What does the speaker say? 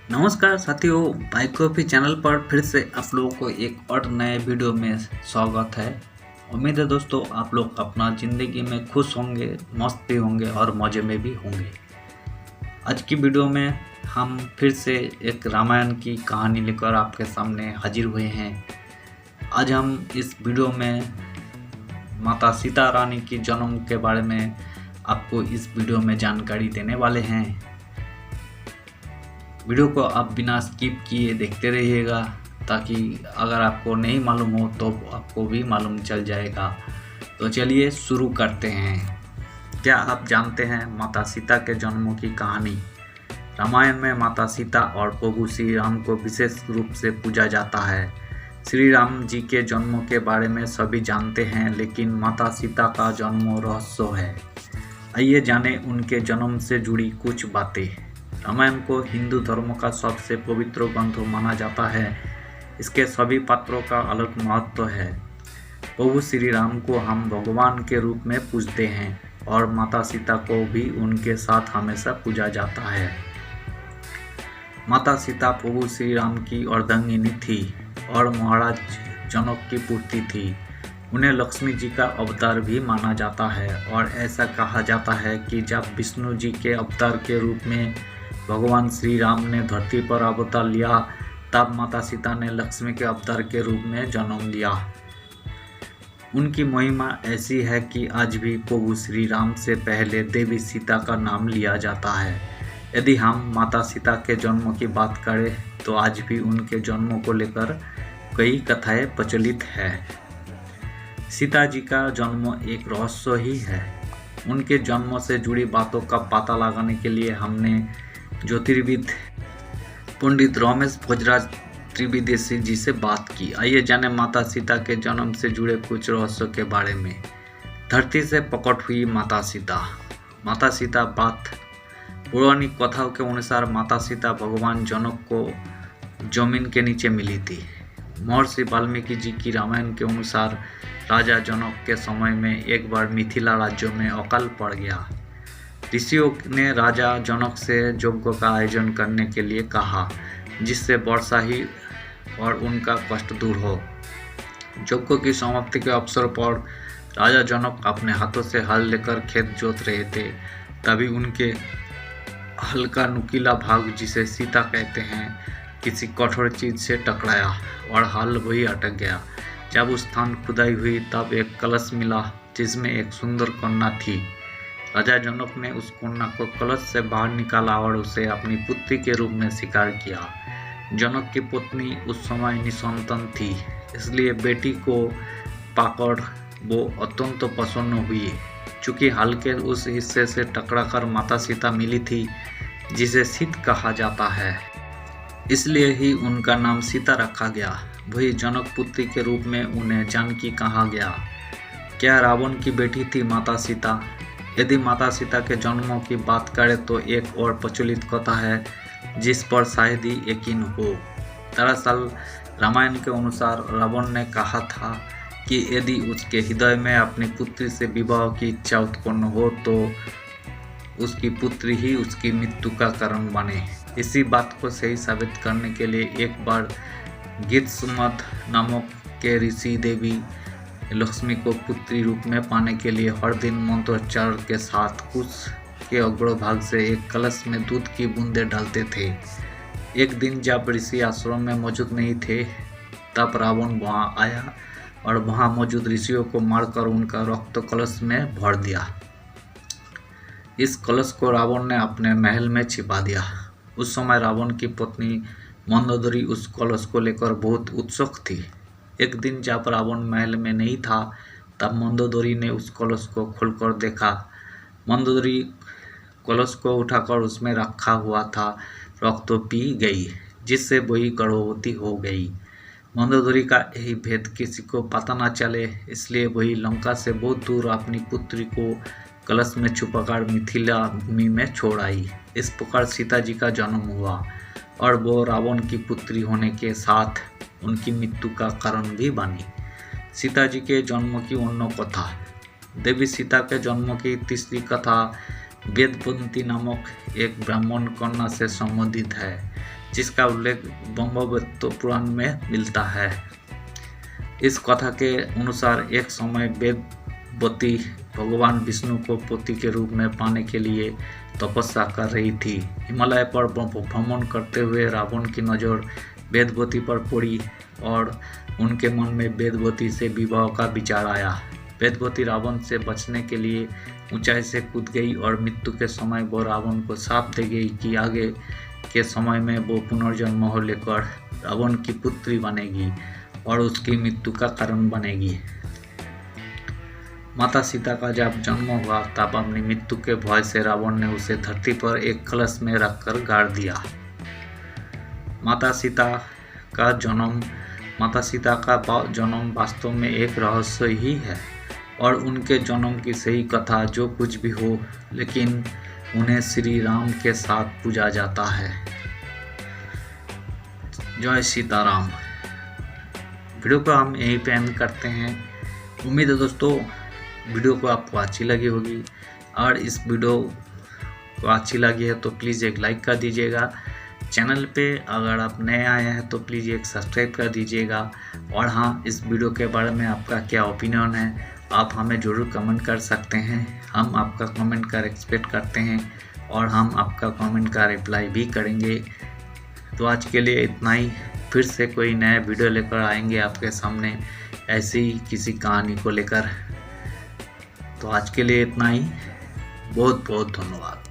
नमस्कार साथियों, bike coffee channel पर फिर से आप लोगों को एक और नए वीडियो में स्वागत है। उम्मीद है दोस्तों आप लोग अपना ज़िंदगी में खुश होंगे, मस्त भी होंगे और मज़े में भी होंगे। आज की वीडियो में हम फिर से एक रामायण की कहानी लेकर आपके सामने हाजिर हुए हैं। आज हम इस वीडियो में माता सीता रानी की जन्म के बारे में आपको इस वीडियो में जानकारी देने वाले हैं। वीडियो को आप बिना स्किप किए देखते रहिएगा ताकि अगर आपको नहीं मालूम हो तो आपको भी मालूम चल जाएगा। तो चलिए शुरू करते हैं। क्या आप जानते हैं माता सीता के जन्मों की कहानी? रामायण में माता सीता और प्रभु श्री राम को विशेष रूप से पूजा जाता है। श्री राम जी के जन्मों के बारे में सभी जानते हैं, लेकिन माता सीता का जन्म रहस्य है। आइए जानें उनके जन्म से जुड़ी कुछ बातें। रामायण को हिंदू धर्म का सबसे पवित्र ग्रंथ माना जाता है। इसके सभी पात्रों का अलग महत्व है। प्रभु श्री राम को हम भगवान के रूप में पूजते हैं और माता सीता को भी उनके साथ हमेशा पूजा जाता है। माता सीता प्रभु श्री राम की अर्धांगिनी थी और महाराज जनक की पुत्री थी। उन्हें लक्ष्मी जी का अवतार भी माना जाता है और ऐसा कहा जाता है कि जब विष्णु जी के अवतार के रूप में भगवान श्री राम ने धरती पर अवतार लिया, तब माता सीता ने लक्ष्मी के अवतार के रूप में जन्म लिया। उनकी महिमा ऐसी है कि आज भी प्रभु श्री राम से पहले देवी सीता का नाम लिया जाता है। यदि हम माता सीता के जन्म की बात करें तो आज भी उनके जन्मों को लेकर कई कथाएं प्रचलित है। सीता जी का जन्म एक रहस्य ही है। उनके जन्म से जुड़ी बातों का पता लगाने के लिए हमने ज्योतिर्विद पंडित रमेश भोजराज त्रिवेदी जी से बात की। आइए जाने माता सीता के जन्म से जुड़े कुछ रहस्यों के बारे में। धरती से प्रकट हुई माता सीता। माता सीता बात पौराणिक कथाओं के अनुसार माता सीता भगवान जनक को जमीन के नीचे मिली थी। महर्षि वाल्मीकि जी की रामायण के अनुसार राजा जनक के समय में एक बार मिथिला राज्य में अकाल पड़ गया। ऋषियों ने राजा जनक से यज्ञ का आयोजन करने के लिए कहा, जिससे वर्षा ही और उनका कष्ट दूर हो। यज्ञ की समाप्ति के अवसर पर राजा जनक अपने हाथों से हल लेकर खेत जोत रहे थे। तभी उनके हल का नुकीला भाग, जिसे सीता कहते हैं, किसी कठोर चीज से टकराया और हल वही अटक गया। जब उस स्थान खुदाई हुई तब एक कलश मिला जिसमें एक सुंदर कन्या थी। राजा जनक ने उस कन्या को कलश से बाहर निकाला और उसे अपनी पुत्री के रूप में स्वीकार किया। जनक की पत्नी उस समय निसंतान थी, इसलिए बेटी को पाकर वो अत्यंत प्रसन्न हुई। चूँकि हल के उस हिस्से से टकराकर माता सीता मिली थी, जिसे सीत कहा जाता है, इसलिए ही उनका नाम सीता रखा गया। वही जनक पुत्री के रूप में उन्हें जानकी कहा गया। क्या रावण की बेटी थी माता सीता? यदि माता सीता के जन्मों की बात करें तो एक और प्रचलित कथा है जिस पर शायद ही यकीन हो। दरअसल रामायण के अनुसार रावण ने कहा था कि यदि उसके हृदय में अपनी पुत्री से विवाह की इच्छा उत्पन्न हो तो उसकी पुत्री ही उसकी मृत्यु का कारण बने। इसी बात को सही साबित करने के लिए एक बार गीतसुमत नामक के ऋषि देवी लक्ष्मी को पुत्री रूप में पाने के लिए हर दिन मंत्रोच्चार के साथ कुश के अग्रभाग से एक कलश में दूध की बूंदें डालते थे। एक दिन जब ऋषि आश्रम में मौजूद नहीं थे, तब रावण वहां आया और वहां मौजूद ऋषियों को मारकर उनका रक्त कलश में भर दिया। इस कलश को रावण ने अपने महल में छिपा दिया। उस समय रावण की पत्नी मंदोदरी उस कलश को लेकर बहुत उत्सुक थी। एक दिन जब रावण महल में नहीं था, तब मंदोदरी ने उस कलश को खोलकर देखा। मंदोदरी कलश को उठाकर उसमें रखा हुआ था रक्त पी गई, जिससे वही गर्भवती हो गई। मंदोदरी का यही भेद किसी को पता न चले, इसलिए वही लंका से बहुत दूर अपनी पुत्री को कलश में छुपाकर मिथिला भूमि में छोड़ आई। इस प्रकार सीता जी का जन्म हुआ और वो रावण की पुत्री होने के साथ उनकी मृत्यु का कारण भी बनी। सीता जी के जन्म की अन्य कथा। देवी सीता के जन्म की तीसरी कथा वेदवंती नामक एक ब्राह्मण कन्या से संबंधित है। जिसका उल्लेख ब्रह्मवैवर्त पुराण में मिलता है। इस कथा के अनुसार एक समय वेदवती भगवान विष्णु को पति के रूप में पाने के लिए तपस्या कर रही थी। हिमालय पर भ्रमण करते हुए रावण की नज़र वेदवती पर पड़ी और उनके मन में वेदवती से विवाह का विचार आया। वेदवती रावण से बचने के लिए ऊंचाई से कूद गई और मृत्यु के समय वो रावण को शाप दे गई कि आगे के समय में वो पुनर्जन्म हो लेकर रावण की पुत्री बनेगी और उसकी मृत्यु का कारण बनेगी। माता सीता का जब जन्म हुआ तब अपनी मृत्यु के भय से रावण ने उसे धरती पर एक कलश में रखकर गाड़ दिया। माता सीता का जन्म वास्तव में एक रहस्य ही है और उनके जन्म की सही कथा जो कुछ भी हो, लेकिन उन्हें श्री राम के साथ पूजा जाता है। जय सीताराम। वीडियो को हम यहीं पे एंड करते हैं। उम्मीद है दोस्तों वीडियो को आपको अच्छी लगी होगी, और इस वीडियो को अच्छी लगी है तो प्लीज़ एक लाइक कर दीजिएगा। चैनल पे अगर आप नए आए हैं तो प्लीज़ एक सब्सक्राइब कर दीजिएगा। और हाँ, इस वीडियो के बारे में आपका क्या ओपिनियन है आप हमें ज़रूर कमेंट कर सकते हैं। हम आपका कमेंट का एक्सपेक्ट करते हैं और हम आपका कमेंट का रिप्लाई भी करेंगे। तो आज के लिए इतना ही। फिर से कोई नया वीडियो लेकर आएंगे आपके सामने ऐसी ही किसी कहानी को लेकर। तो आज के लिए इतना ही। बहुत बहुत धन्यवाद।